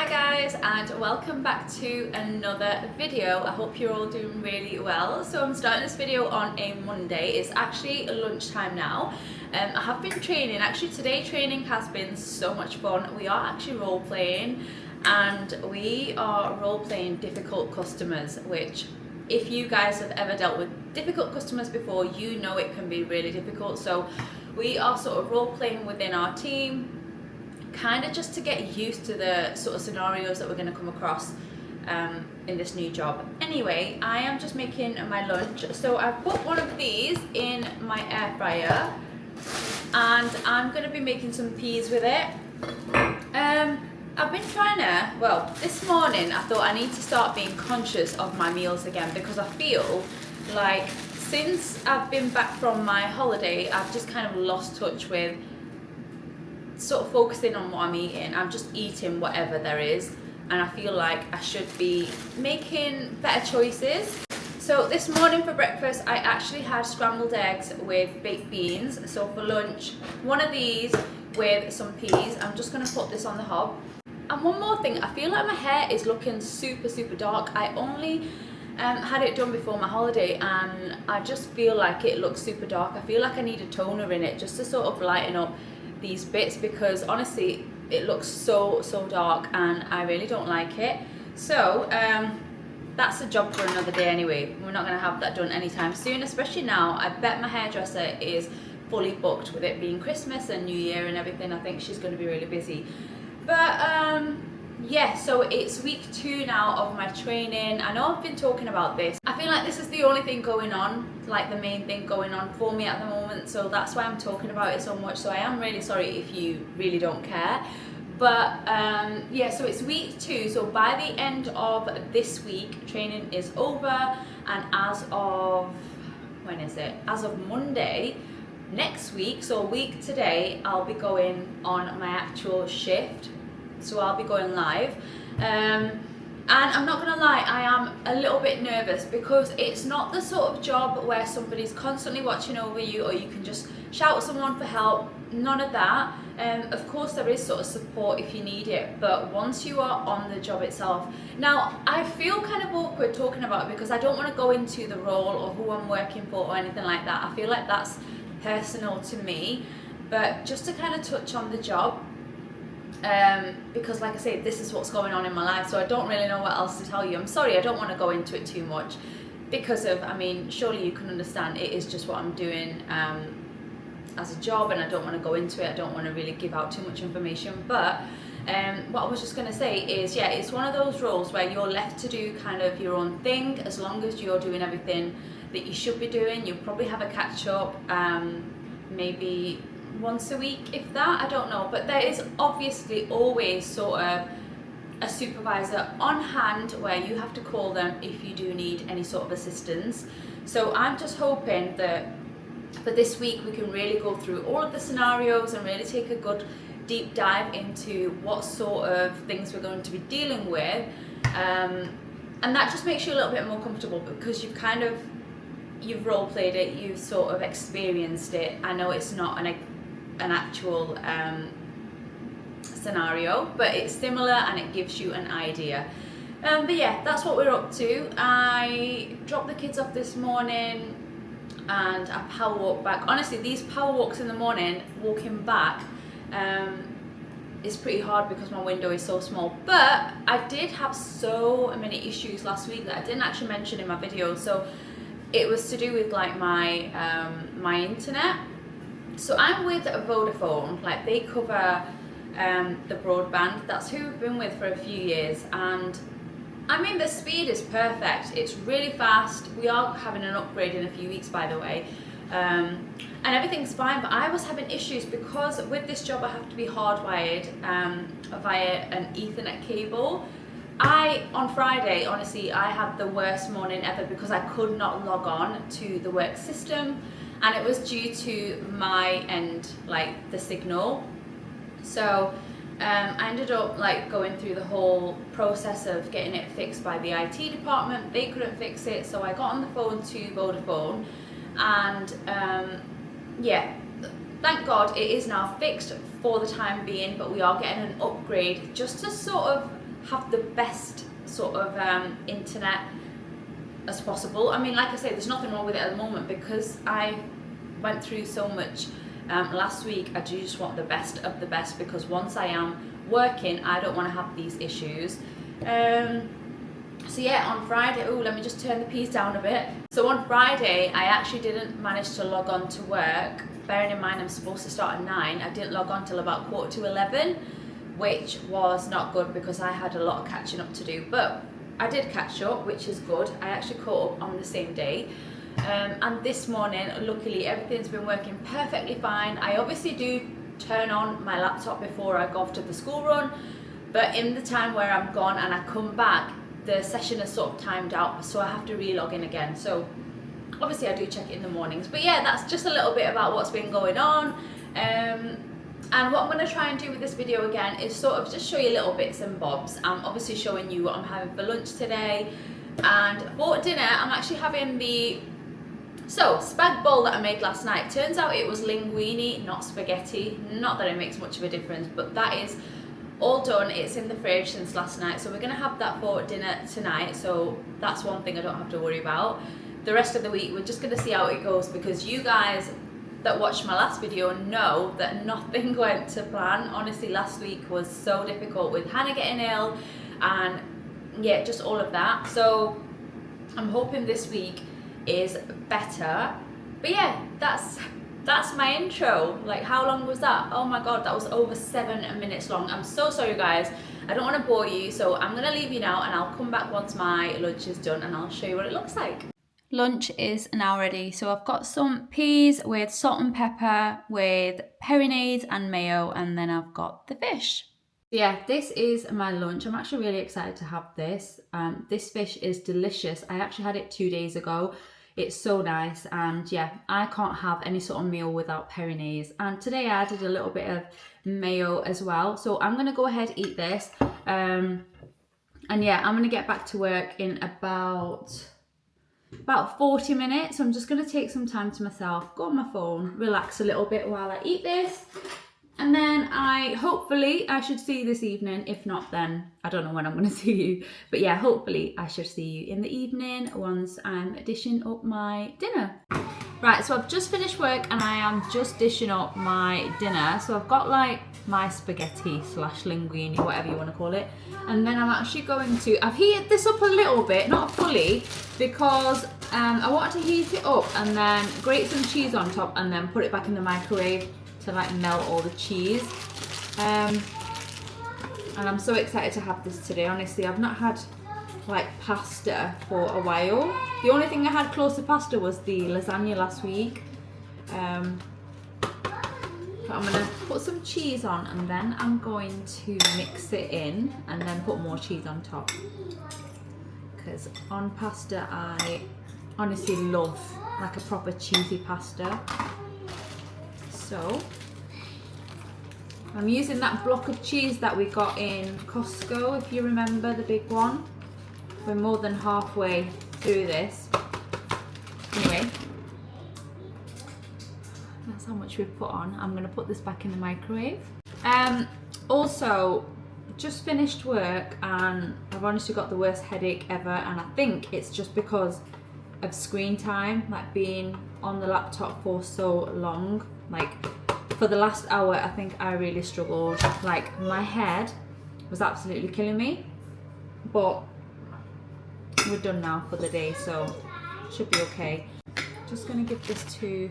Hi guys, and welcome back to another video. I hope you're all doing really well. So I'm starting this video on a Monday. It's actually lunchtime now. I have been training. Actually today training has been so much fun. We are actually role playing, and we are role playing difficult customers, which if you guys have ever dealt with difficult customers before, you know it can be really difficult. So we are sort of role playing within our team, kind of just to get used to the sort of scenarios that we're going to come across in this new job. Anyway, I am just making my lunch. So I've put one of these in my air fryer, and I'm going to be making some peas with it. I've been trying to, well, this morning I thought I need to start being conscious of my meals again, because I feel like since I've been back from my holiday, I've just kind of lost touch with sort of focusing on what I'm eating. I'm just eating whatever there is, and I feel like I should be making better choices. So this morning for breakfast I actually had scrambled eggs with baked beans. So for lunch, one of these with some peas. I'm just going to put this on the hob. And one more thing, I feel like my hair is looking super dark. I only had it done before my holiday, and I just feel like it looks super dark. I feel like I need a toner in it just to sort of lighten up these bits, because honestly it looks so dark and I really don't like it. So that's a job for another day anyway. We're not going to have that done anytime soon, especially now. I bet my hairdresser is fully booked with it being Christmas and New Year and everything. I think she's going to be really busy. But yeah, so it's week 2 now of my training. I know I've been talking about this. I feel like this is the only thing going on, like the main thing going on for me at the moment, so that's why I'm talking about it so much. So I am really sorry if you really don't care. But yeah, so it's week 2, so by the end of this week training is over, and as of, when is it? As of Monday next week, so a week today, I'll be going on my actual shift. So I'll be going live, and I'm not gonna lie, I am a little bit nervous, because it's not the sort of job where somebody's constantly watching over you, or you can just shout at someone for help. None of that. Of course there is sort of support if you need it, but once you are on the job itself, now I feel kind of awkward talking about it, because I don't want to go into the role or who I'm working for or anything like that. I feel like that's personal to me. But just to kind of touch on the job, because like I say, this is what's going on in my life, so I don't really know what else to tell you. I'm sorry, I don't want to go into it too much, because of, I mean, surely you can understand it is just what I'm doing as a job, and I don't want to go into it. I don't want to really give out too much information. But what I was just going to say is, yeah, it's one of those roles where you're left to do kind of your own thing, as long as you're doing everything that you should be doing. You'll probably have a catch up maybe once a week, if that, I don't know. But there is obviously always sort of a supervisor on hand where you have to call them if you do need any sort of assistance. So I'm just hoping that for this week we can really go through all of the scenarios and really take a good deep dive into what sort of things we're going to be dealing with, and that just makes you a little bit more comfortable, because you've role played it, you've sort of experienced it. I know it's not an actual scenario, but it's similar and it gives you an idea. But yeah, that's what we're up to. I dropped the kids off this morning and I power walked back. Honestly, these power walks in the morning, walking back, is pretty hard because my window is so small. But I did have so many issues last week that I didn't actually mention in my video. So it was to do with like my my internet. So I'm with Vodafone, like they cover the broadband. That's who we've been with for a few years, and I mean the speed is perfect. It's really fast. We are having an upgrade in a few weeks, by the way, and everything's fine. But I was having issues because with this job I have to be hardwired via an Ethernet cable. On Friday, honestly, I had the worst morning ever because I could not log on to the work system, and it was due to my end, like the signal. So I ended up like going through the whole process of getting it fixed by the IT department. They couldn't fix it, so I got on the phone to Vodafone, and yeah, thank God it is now fixed for the time being, but we are getting an upgrade just to sort of have the best sort of internet as possible. I mean, like I say, there's nothing wrong with it at the moment because I went through so much last week. I do just want the best of the best because once I am working, I don't want to have these issues. So yeah, on Friday, oh, let me just turn the piece down a bit. So on Friday, I actually didn't manage to log on to work. Bearing in mind I'm supposed to start at 9, I didn't log on till about 11:15, which was not good because I had a lot of catching up to do. But I did catch up, which is good. I actually caught up on the same day. And this morning, luckily, everything's been working perfectly fine. I obviously do turn on my laptop before I go off to the school run, but in the time where I'm gone and I come back, the session is sort of timed out, so I have to re-log in again. So obviously I do check it in the mornings. But yeah, that's just a little bit about what's been going on. And what I'm going to try and do with this video again is sort of just show you little bits and bobs. I'm obviously showing you what I'm having for lunch today. And for dinner, I'm actually having the spag bowl that I made last night. Turns out it was linguine, not spaghetti. Not that it makes much of a difference, but that is all done. It's in the fridge since last night, so we're going to have that for dinner tonight. So that's one thing I don't have to worry about. The rest of the week, we're just going to see how it goes because you guys that watched my last video know that nothing went to plan. Honestly, last week was so difficult with Hannah getting ill and yeah, just all of that. So I'm hoping this week is better. But yeah, that's my intro. Like, how long was that? Oh my god, that was over 7 minutes long. I'm so sorry guys, I don't want to bore you, so I'm gonna leave you now and I'll come back once my lunch is done and I'll show you what it looks like. Lunch is now ready, so I've got some peas with salt and pepper with perinades and mayo, and then I've got the fish. Yeah, this is my lunch. I'm actually really excited to have this. This fish is delicious. I actually had it 2 days ago. It's so nice, and yeah, I can't have any sort of meal without perinades. And today I added a little bit of mayo as well. So I'm gonna go ahead and eat this. And yeah, I'm gonna get back to work in about 40 minutes. So I'm just gonna take some time to myself, go on my phone, relax a little bit while I eat this. And then hopefully I should see you this evening. If not, then I don't know when I'm going to see you. But yeah, hopefully I should see you in the evening once I'm dishing up my dinner. Right, so I've just finished work and I am just dishing up my dinner. So I've got like my spaghetti / linguine, whatever you want to call it. And then I'm actually going to, I've heated this up a little bit, not fully, because I wanted to heat it up and then grate some cheese on top and then put it back in the microwave to like melt all the cheese. And I'm so excited to have this today. Honestly, I've not had like pasta for a while. The only thing I had close to pasta was the lasagna last week. But I'm gonna put some cheese on and then I'm going to mix it in and then put more cheese on top. Because on pasta I honestly love like a proper cheesy pasta. So I'm using that block of cheese that we got in Costco, if you remember, the big one. We're more than halfway through this. Anyway, that's how much we've put on. I'm going to put this back in the microwave. Also, just finished work and I've honestly got the worst headache ever, and I think it's just because of screen time, like being on the laptop for so long. Like for the last hour, I think I really struggled. Like my head was absolutely killing me, but we're done now for the day, so should be okay. Just gonna give this to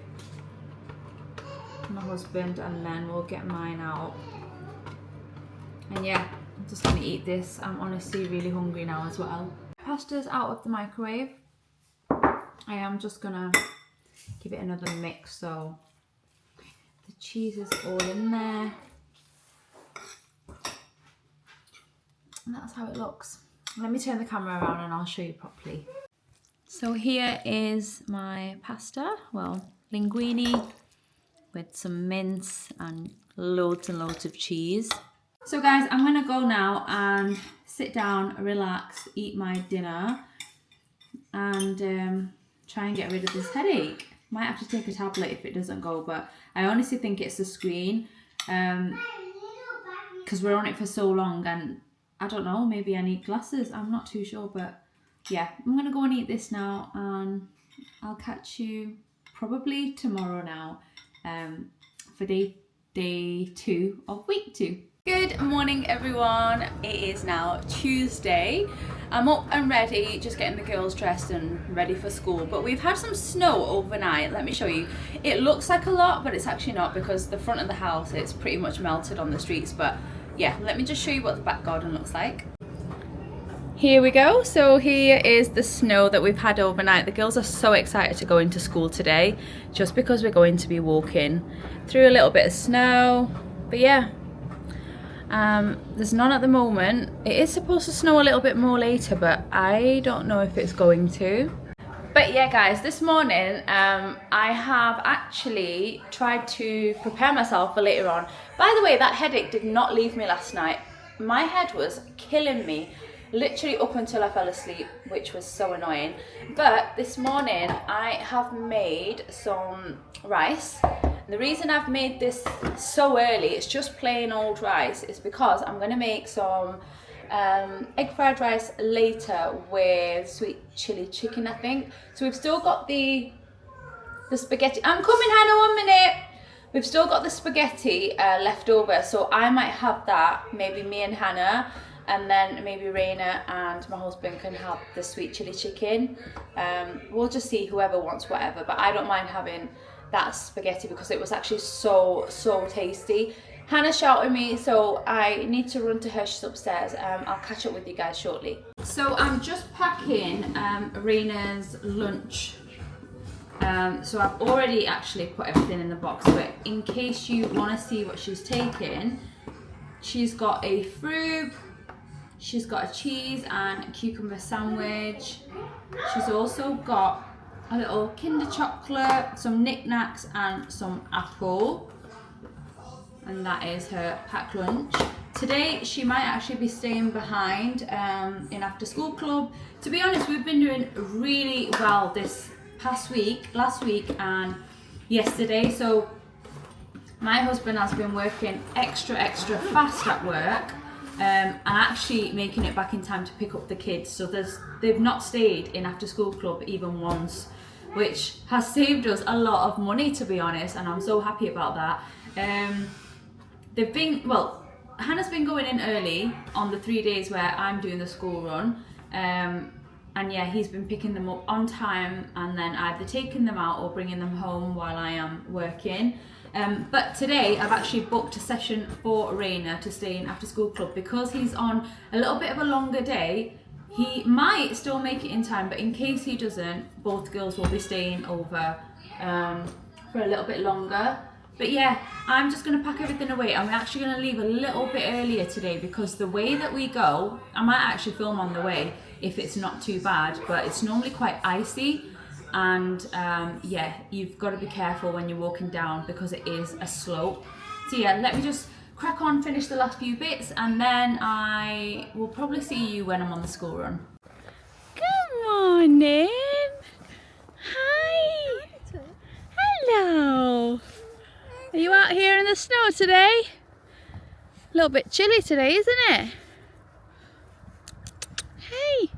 my husband and then we'll get mine out. And yeah, I'm just gonna eat this. I'm honestly really hungry now as well. Pasta's out of the microwave. I am just gonna give it another mix so the cheese is all in there. And that's how it looks. Let me turn the camera around and I'll show you properly. So here is my pasta, well, linguine with some mince and loads of cheese. So guys, I'm gonna go now and sit down, relax, eat my dinner and try and get rid of this headache. Might have to take a tablet if it doesn't go, but I honestly think it's the screen because we're on it for so long and I don't know, maybe I need glasses. I'm not too sure, but yeah, I'm gonna go and eat this now, and I'll catch you probably tomorrow now for day 2 of week 2. Good morning everyone, it is now Tuesday. I'm up and ready, just getting the girls dressed and ready for school, but we've had some snow overnight. Let me show you. It looks like a lot, but it's actually not, because the front of the house, it's pretty much melted on the streets. But yeah, let me just show you what the back garden looks like. Here we go. So here is the snow that we've had overnight. The girls are so excited to go into school today, just because we're going to be walking through a little bit of snow. But yeah, there's none at the moment. It is supposed to snow a little bit more later, but I don't know if it's going to. But yeah guys, this morning I have actually tried to prepare myself for later on. By the way, that headache did not leave me last night. My head was killing me, literally up until I fell asleep, which was so annoying. But this morning I have made some rice. The reason I've made this so early, it's just plain old rice, is because I'm going to make some egg fried rice later with sweet chili chicken, I think. So we've still got the spaghetti. I'm coming, Hannah, 1 minute. We've still got the spaghetti left over, so I might have that, maybe me and Hannah, and then maybe Raina and my husband can have the sweet chili chicken. We'll just see, whoever wants whatever, but I don't mind having that spaghetti because it was actually so tasty. Hannah's shouting me, so I need to run to her. She's upstairs. I'll catch up with you guys shortly. So I'm just packing Raina's lunch. So I've already actually put everything in the box, but in case you want to see what she's taking, she's got a fruit, she's got a cheese and a cucumber sandwich. She's also got a little Kinder chocolate, some knickknacks and some apple. And that is her packed lunch. Today she might actually be staying behind in after school club. To be honest, we've been doing really well this past week, last week and yesterday. So my husband has been working extra fast at work and actually making it back in time to pick up the kids. So they've not stayed in after school club even once, which has saved us a lot of money, to be honest, and I'm so happy about that. Hannah's been going in early on the 3 days where I'm doing the school run, and yeah, he's been picking them up on time and then either taking them out or bringing them home while I am working. But today I've actually booked a session for Raina to stay in after school club because he's on a little bit of a longer day. He might still make it in time, but in case he doesn't, both girls will be staying over for a little bit longer. But yeah, I'm just going to pack everything away, and we're actually going to leave a little bit earlier today because the way that we go, I might actually film on the way if it's not too bad, but it's normally quite icy, and yeah, you've got to be careful when you're walking down because it is a slope. So yeah, let me just crack on, finish the last few bits, and then I will probably see you when I'm on the school run. Good morning. Hi. Hello. Are you out here in the snow today? A little bit chilly today, isn't it? Hey.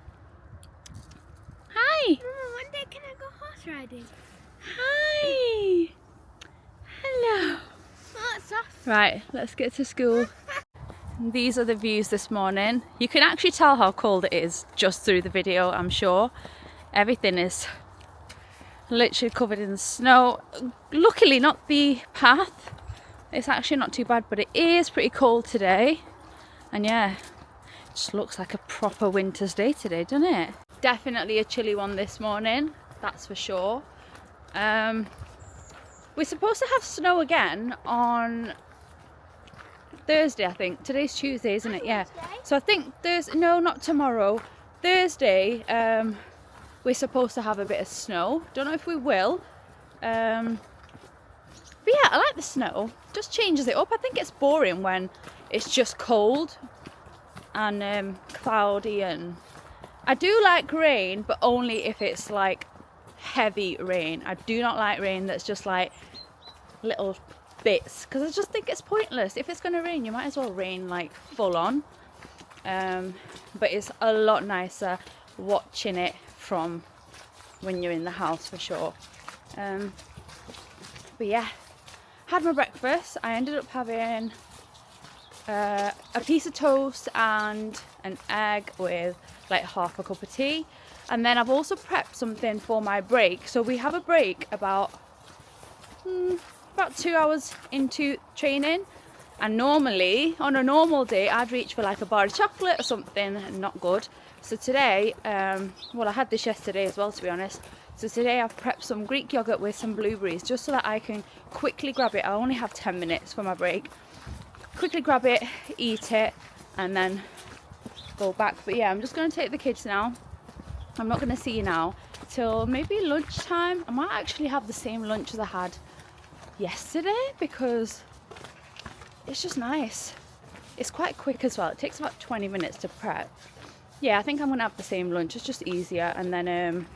Hi. Mama, one day can I go horse riding? Hi. Hello. Oh, it's soft. Right, let's get to school. These are the views this morning. You can actually tell how cold it is just through the video, I'm sure. Everything is literally covered in snow. Luckily not the path. It's actually not too bad, but it is pretty cold today. And yeah, it just looks like a proper winter's day today, doesn't it? Definitely a chilly one this morning, that's for sure. We're supposed to have snow again on Thursday, I think. Today's Tuesday, isn't it? Yeah. So I think no, not tomorrow. Thursday, we're supposed to have a bit of snow. Don't know if we will. But yeah, I like the snow. Just changes it up. I think it's boring when it's just cold and cloudy, and I do like rain, but only if it's like heavy rain. I do not like rain that's just like little bits, because I just think it's pointless. If it's going to rain, you might as well rain like full on. but it's a lot nicer watching it from when you're in the house for sure. But yeah, had my breakfast. I ended up having a piece of toast and an egg with like half a cup of tea, and then I've also prepped something for my break. So we have a break about 2 hours into training, and normally on a normal day I'd reach for like a bar of chocolate or something not good. So today, well, I had this yesterday as well, to be honest. So today I've prepped some Greek yogurt with some blueberries just so that I can quickly grab it. I only have 10 minutes for my break. Quickly grab it, eat it, and then go back. But yeah, I'm just going to take the kids now. I'm not going to see you now till maybe lunchtime. I might actually have the same lunch as I had yesterday because it's just nice. It's quite quick as well. It takes about 20 minutes to prep. Yeah, I think I'm going to have the same lunch. It's just easier. And then,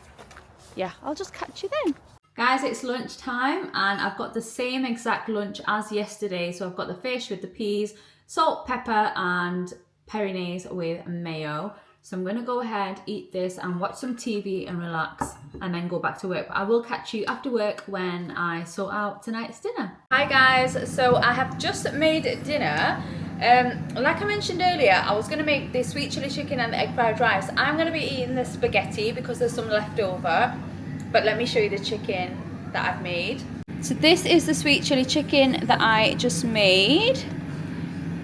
yeah, I'll just catch you then. Guys, it's lunchtime and I've got the same exact lunch as yesterday. So I've got the fish with the peas, salt, pepper and Péronaise with mayo. So I'm going to go ahead, eat this and watch some TV and relax and then go back to work. But I will catch you after work when I sort out tonight's dinner. Hi guys, so I have just made dinner. Like I mentioned earlier, I was going to make the sweet chili chicken and the egg fried rice. I'm going to be eating the spaghetti because there's some left over. But let me show you the chicken that I've made. So this is the sweet chili chicken that I just made.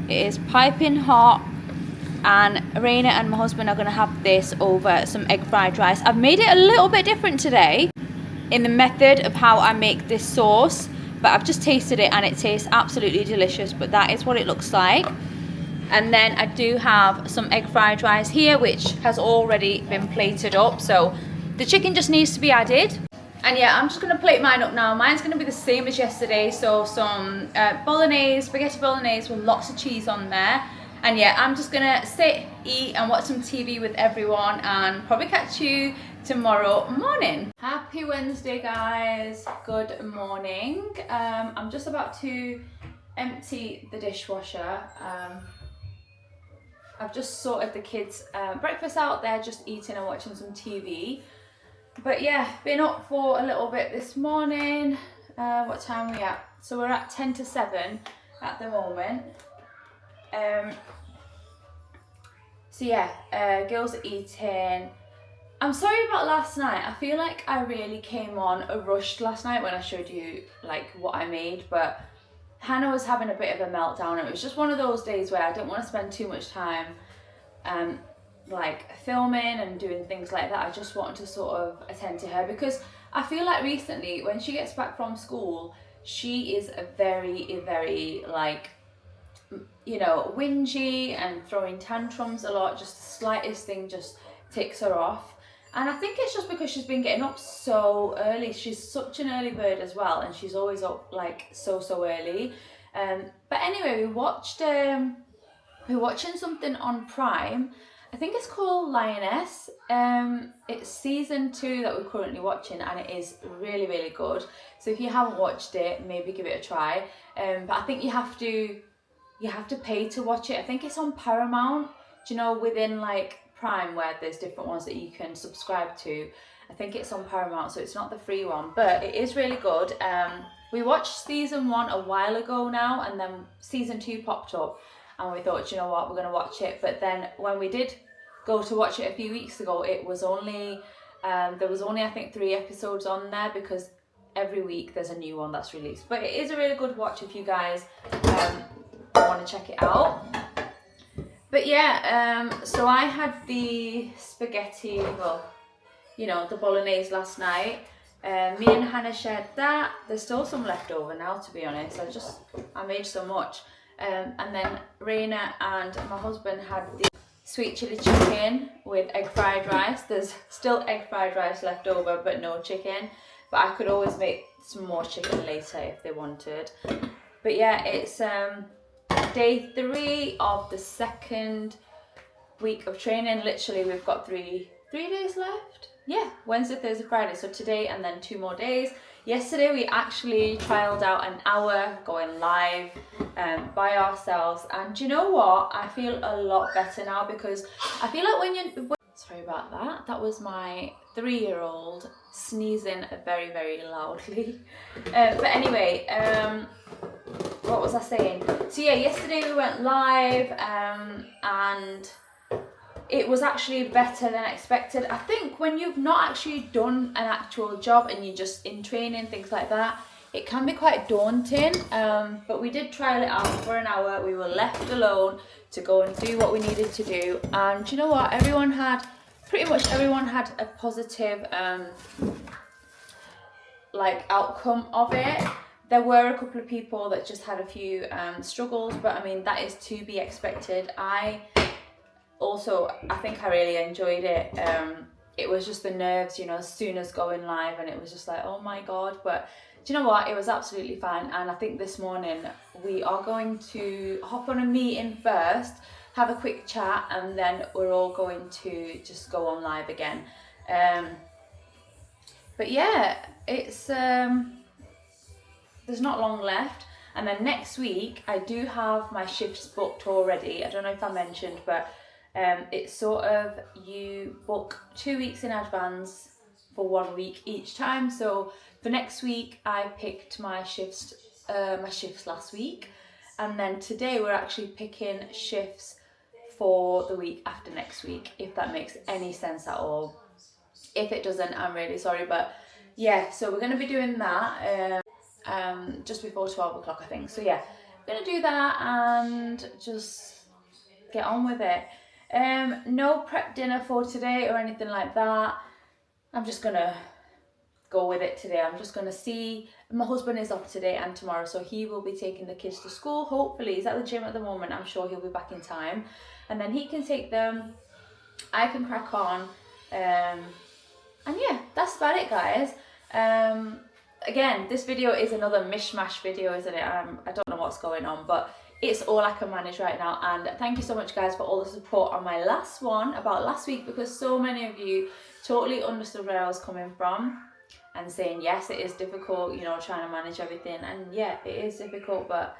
It is piping hot, and Raina and my husband are going to have this over some egg fried rice. I've made it a little bit different today in the method of how I make this sauce, but I've just tasted it and it tastes absolutely delicious. But that is what it looks like. And then I do have some egg fried rice here, which has already been plated up, so the chicken just needs to be added. And yeah, I'm just going to plate mine up now. Mine's going to be the same as yesterday. So some bolognese, spaghetti bolognese with lots of cheese on there. And yeah, I'm just going to sit, eat and watch some TV with everyone and probably catch you tomorrow morning. Happy Wednesday, guys. Good morning. I'm just about to empty the dishwasher. I've just sorted the kids' breakfast out. They're just eating and watching some TV. But yeah, been up for a little bit this morning. What time are we at? So we're at 10 to 7 at the moment. So yeah, girls are eating. I'm sorry about last night. I feel like I really came on rushed last night when I showed you like what I made, but Hannah was having a bit of a meltdown. It was just one of those days where I didn't want to spend too much time like filming and doing things like that. I just wanted to sort of attend to her because I feel like recently when she gets back from school, she is a very like, you know, whingy and throwing tantrums a lot. Just the slightest thing just ticks her off. And I think it's just because she's been getting up so early. She's such an early bird as well, and she's always up like so early. But anyway, we're watching something on Prime. I think it's called Lioness. It's season 2 that we're currently watching, and it is really good. So if you haven't watched it, maybe give it a try. But I think you have to pay to watch it. I think it's on Paramount. Do you know, within like Prime, where there's different ones that you can subscribe to. I think it's on Paramount, so it's not the free one, but it is really good. We watched season 1 a while ago now, and then season 2 popped up, and we thought, you know what, we're going to watch it. But then when we did go to watch it a few weeks ago, it was only there was only I think 3 episodes on there, because every week there's a new one that's released. But it is a really good watch if you guys want to check it out. But yeah, so I had the spaghetti, well, you know, the bolognese last night. Me and Hannah shared that. There's still some left over now, to be honest. I made so much. And then Raina and my husband had the sweet chili chicken with egg fried rice. There's still egg fried rice left over, but no chicken. But I could always make some more chicken later if they wanted. But yeah, it's day 3 of the 2nd week of training. Literally, we've got three days left. Yeah, Wednesday, Thursday, Friday. So today and then 2 more days. yesterday we actually trialed out an hour going live by ourselves, and do you know what? I feel a lot better now, because I feel like sorry about that. That was my 3-year-old sneezing very, very loudly. But anyway, what was I saying? So yeah, yesterday we went live, and it was actually better than expected. I think when you've not actually done an actual job and you're just in training, things like that, it can be quite daunting. But we did trial it out for an hour. We were left alone to go and do what we needed to do. And do you know what? Pretty much everyone had a positive like outcome of it. There were a couple of people that just had a few struggles, but I mean, that is to be expected. I think I really enjoyed it. It was just the nerves, you know, as soon as going live, and it was just like, oh my God. But do you know what? It was absolutely fine. And I think this morning we are going to hop on a meeting first, have a quick chat, and then we're all going to just go on live again. But yeah, it's there's not long left. And then next week I do have my shifts booked already. I don't know if I mentioned, but it's sort of, you book 2 weeks in advance for 1 week each time. So for next week I picked my shifts last week, and then today we're actually picking shifts for the week after next week, if that makes any sense at all. If it doesn't, I'm really sorry. But yeah, so we're going to be doing that just before 12 o'clock, I think. So yeah, we're going to do that and just get on with it. No prep dinner for today or anything like that. I'm just gonna go with it today. I'm just gonna see. My husband is off today and tomorrow, so he will be taking the kids to school. Hopefully, he's at the gym at the moment. I'm sure he'll be back in time, and then he can take them. I can crack on, and yeah, that's about it, guys. Again, this video is another mishmash video, isn't it? I don't know what's going on, but it's all I can manage right now. And thank you so much, guys, for all the support on my last one about last week, because so many of you totally understood where I was coming from and saying, yes, it is difficult, you know, trying to manage everything. And yeah, it is difficult, but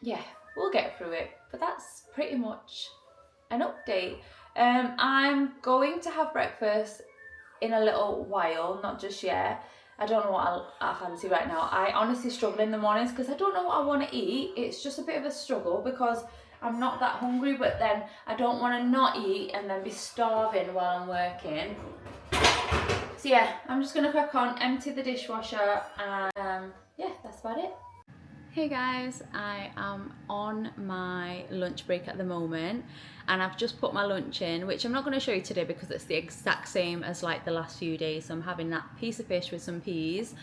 yeah, we'll get through it. But that's pretty much an update. I'm going to have breakfast in a little while, not just yet. I don't know what I fancy right now. I honestly struggle in the mornings because I don't know what I want to eat. It's just a bit of a struggle because I'm not that hungry, but then I don't want to not eat and then be starving while I'm working. So yeah, I'm just going to crack on, empty the dishwasher, and yeah, that's about it. Hey guys, I am on my lunch break at the moment, and I've just put my lunch in, which I'm not going to show you today because it's the exact same as like the last few days. So I'm having that piece of fish with some peas,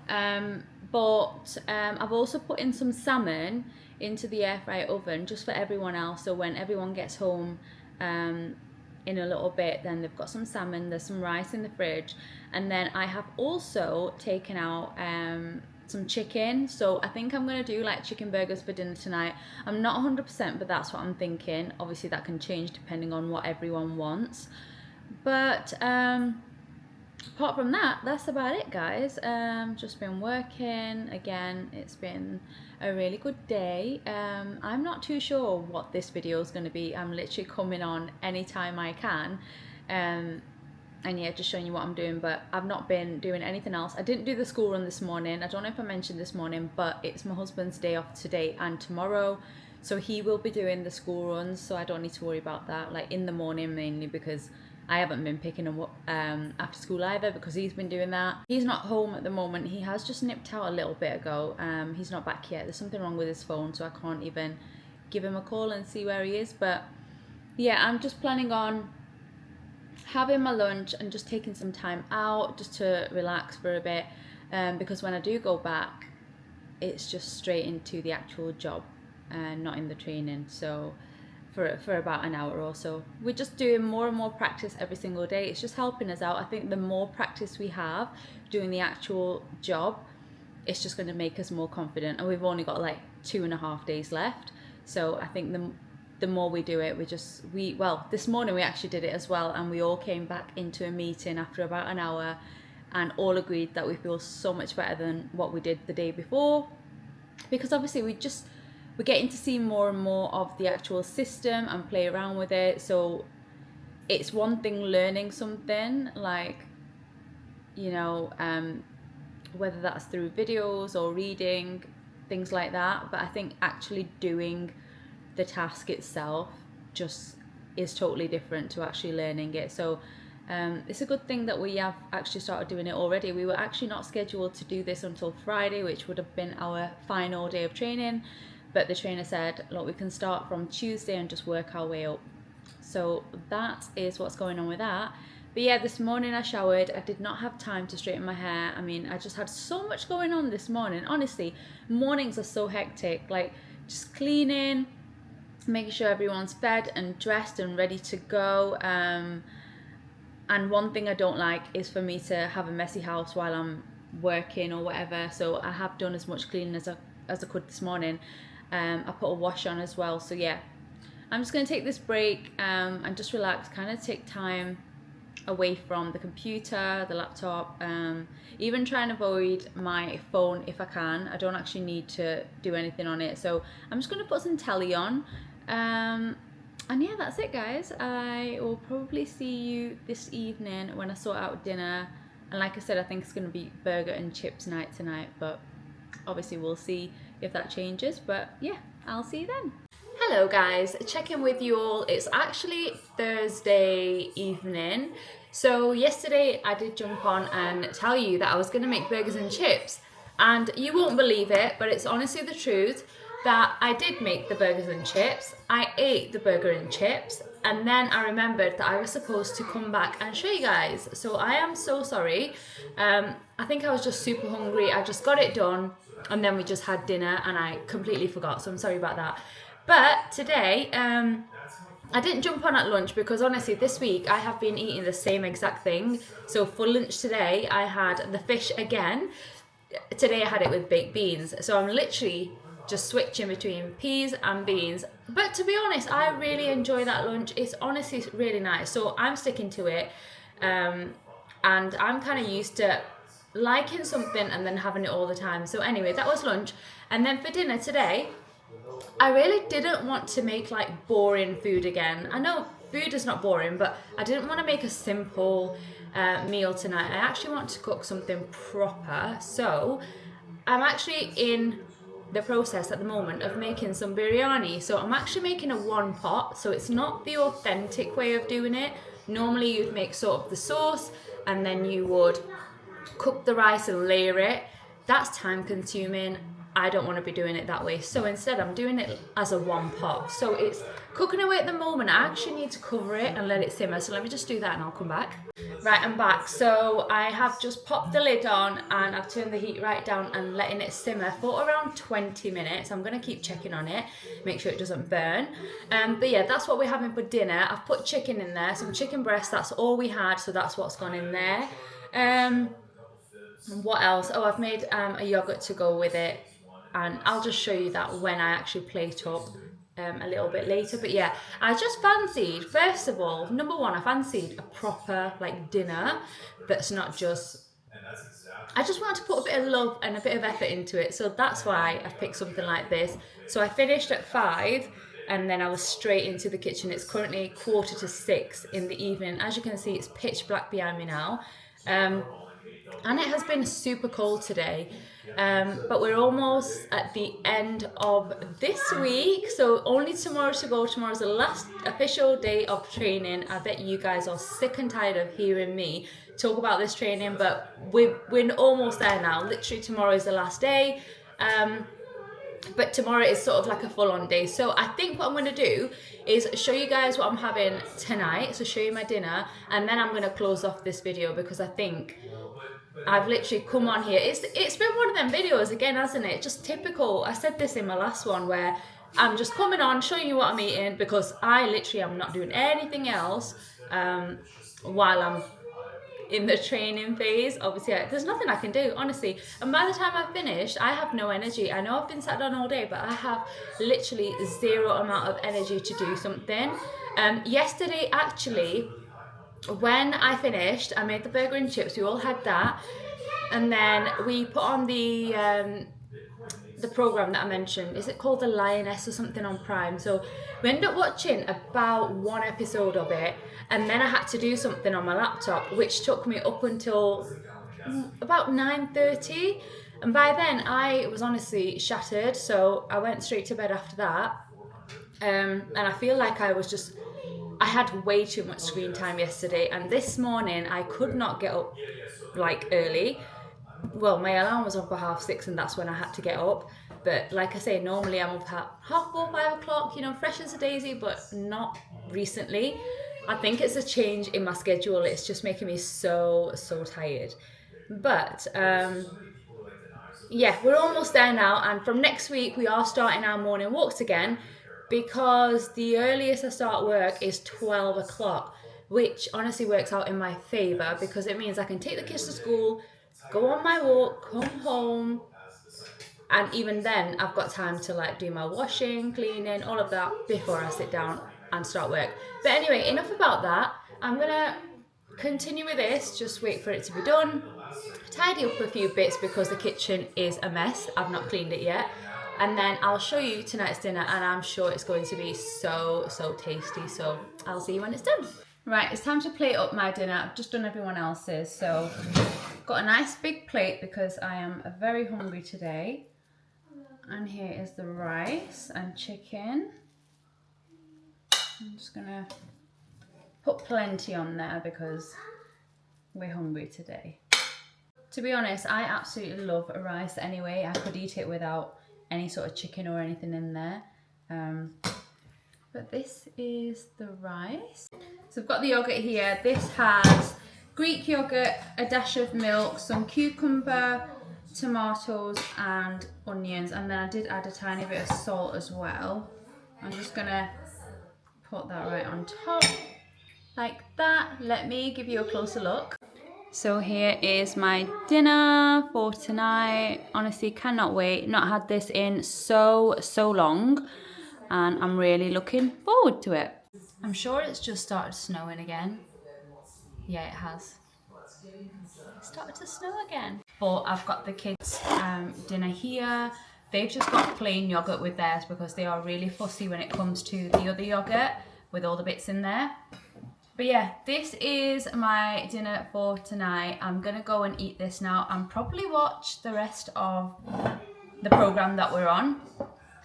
but I've also put in some salmon into the air fry oven just for everyone else, so when everyone gets home in a little bit, then they've got some salmon, there's some rice in the fridge, and then I have also taken out some chicken. So I think I'm gonna do like chicken burgers for dinner tonight. I'm not 100%, but that's what I'm thinking. Obviously that can change depending on what everyone wants, but apart from that, that's about it, guys. Just been working again. It's been a really good day. I'm not too sure what this video is going to be. I'm literally coming on anytime I can, and yeah, just showing you what I'm doing, but I've not been doing anything else. I didn't do the school run this morning. I don't know if I mentioned this morning, but it's my husband's day off today and tomorrow, so he will be doing the school runs, so I don't need to worry about that, like in the morning mainly, because I haven't been picking him up after school either, because he's been doing that. He's not home at the moment. He has just nipped out a little bit ago. He's not back yet. There's something wrong with his phone, so I can't even give him a call and see where he is. But yeah, I'm just planning on having my lunch and just taking some time out just to relax for a bit, because when I do go back, it's just straight into the actual job and not in the training. So for about an hour or so, we're just doing more and more practice every single day. It's just helping us out. I think the more practice we have doing the actual job, it's just going to make us more confident, and we've only got like 2.5 days left. So I think the more we do it, well, this morning we actually did it as well, and we all came back into a meeting after about an hour, and all agreed that we feel so much better than what we did the day before, because obviously we're getting to see more and more of the actual system and play around with it. So it's one thing learning something, like, you know, whether that's through videos or reading, things like that, but I think actually doing the task itself just is totally different to actually learning it. So it's a good thing that we have actually started doing it already. We were actually not scheduled to do this until Friday, which would have been our final day of training, but the trainer said, look, we can start from Tuesday and just work our way up. So that is what's going on with that. But yeah, this morning I showered. I did not have time to straighten my hair. I mean, I just had so much going on this morning. Honestly, mornings are so hectic, like just cleaning, making sure everyone's fed and dressed and ready to go. And one thing I don't like is for me to have a messy house while I'm working or whatever. So I have done as much cleaning as I could this morning. I put a wash on as well. So yeah, I'm just going to take this break and just relax, kind of take time away from the computer, the laptop, even try and avoid my phone if I can. I don't actually need to do anything on it. So I'm just going to put some telly on. And yeah, that's it, guys. I will probably see you this evening when I sort out dinner. And like I said, I think it's going to be burger and chips night tonight, but obviously we'll see if that changes. But yeah, I'll see you then. Hello guys, checking with you all. It's actually Thursday evening. So yesterday I did jump on and tell you that I was going to make burgers and chips, and you won't believe it, but it's honestly the truth that I did make the burgers and chips. I ate the burger and chips, and then I remembered that I was supposed to come back and show you guys. So I am so sorry. I think I was just super hungry. I just got it done and then we just had dinner and I completely forgot, so I'm sorry about that. But today, I didn't jump on at lunch because honestly this week I have been eating the same exact thing. So for lunch today I had the fish again. Today I had it with baked beans. So I'm literally just switching between peas and beans. But to be honest, I really enjoy that lunch. It's honestly really nice. So I'm sticking to it. And I'm kind of used to liking something and then having it all the time. So anyway, that was lunch. And then for dinner today, I really didn't want to make like boring food again. I know food is not boring, but I didn't want to make a simple meal tonight. I actually want to cook something proper. So I'm actually in the process at the moment of making some biryani. So I'm actually making a one pot. So it's not the authentic way of doing it. Normally you'd make sort of the sauce and then you would cook the rice and layer it. That's time consuming. I don't want to be doing it that way. So instead I'm doing it as a one pot. So it's cooking away at the moment. I actually need to cover it and let it simmer. So let me just do that and I'll come back. Right, I'm back. So I have just popped the lid on and I've turned the heat right down and letting it simmer for around 20 minutes. I'm going to keep checking on it, make sure it doesn't burn. But yeah, that's what we're having for dinner. I've put chicken in there, some chicken breast. That's all we had. So that's what's gone in there. What else? Oh, I've made a yogurt to go with it. And I'll just show you that when I actually plate up a little bit later. But yeah, I just fancied, first of all, number one, I fancied a proper like dinner that's not just, I just wanted to put a bit of love and a bit of effort into it. So that's why I've picked something like this. So I finished at 5 and then I was straight into the kitchen. It's currently 5:45 in the evening. As you can see, it's pitch black behind me now. And it has been super cold today, but we're almost at the end of this week, so only tomorrow to go. Tomorrow's the last official day of training. I bet you guys are sick and tired of hearing me talk about this training, but we're almost there now. Literally tomorrow is the last day, but tomorrow is sort of like a full-on day. So I think what I'm going to do is show you guys what I'm having tonight, so show you my dinner, and then I'm going to close off this video because I think I've literally come on here. It's been one of them videos again, hasn't it? Just typical. I said this in my last one where I'm just coming on, showing you what I'm eating because I literally am not doing anything else while I'm in the training phase. Obviously, there's nothing I can do, honestly. And by the time I've finished, I have no energy. I know I've been sat down all day, but I have literally zero amount of energy to do something. Yesterday, actually, when I finished, I made the burger and chips. We all had that, and then we put on the program that I mentioned. Is it called The Lioness or something on Prime? So we ended up watching about one episode of it, and then I had to do something on my laptop, which took me up until about 9:30, and by then I was honestly shattered, so I went straight to bed after that. And I feel like I had way too much screen time yesterday, and this morning I could not get up like early. Well, my alarm was on for 6:30, and that's when I had to get up. But like I say, normally I'm up at 4:30, 5 o'clock, you know, fresh as a daisy, but not recently. I think it's a change in my schedule. It's just making me so tired. But yeah, we're almost there now, and from next week we are starting our morning walks again, because the earliest I start work is 12 o'clock, which honestly works out in my favour, because it means I can take the kids to school, go on my walk, come home, and even then I've got time to like do my washing, cleaning, all of that before I sit down and start work. But anyway, enough about that. I'm gonna continue with this, just wait for it to be done, tidy up a few bits because the kitchen is a mess. I've not cleaned it yet, and then I'll show you tonight's dinner, and I'm sure it's going to be so tasty. So I'll see you when it's done. Right, it's time to plate up my dinner. I've just done everyone else's, so got a nice big plate because I am very hungry today. And here is the rice and chicken. I'm just gonna put plenty on there because we're hungry today. To be honest, I absolutely love rice anyway. I could eat it without any sort of chicken or anything in there. But this is the rice. So I've got the yogurt here. This has Greek yogurt, a dash of milk, some cucumber, tomatoes and onions, and then I did add a tiny bit of salt as well. I'm just gonna put that right on top like that. Let me give you a closer look. So here is my dinner for tonight. Honestly, cannot wait. Not had this in so long, and I'm really looking forward to it. I'm sure it's just started snowing again. Yeah, it has. It started to snow again. But I've got the kids' dinner here. They've just got plain yogurt with theirs because they are really fussy when it comes to the other yogurt with all the bits in there. But yeah, this is my dinner for tonight. I'm gonna go and eat this now and probably watch the rest of the program that we're on.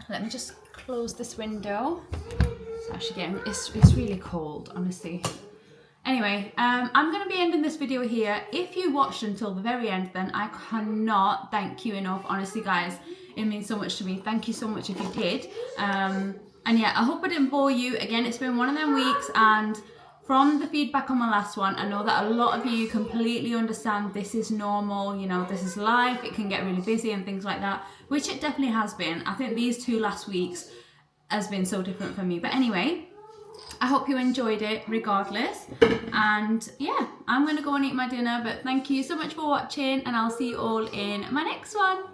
Let me just close this window. It's actually getting, it's really cold, honestly. Anyway, I'm going to be ending this video here. If you watched until the very end, then I cannot thank you enough. Honestly, guys, it means so much to me. Thank you so much if you did. And yeah, I hope I didn't bore you. Again, it's been one of them weeks, and from the feedback on my last one, I know that a lot of you completely understand this is normal, you know, this is life. It can get really busy and things like that, which it definitely has been. I think these 2 last weeks has been so different for me. But anyway, I hope you enjoyed it regardless, and yeah, I'm gonna go and eat my dinner. But thank you so much for watching, and I'll see you all in my next one.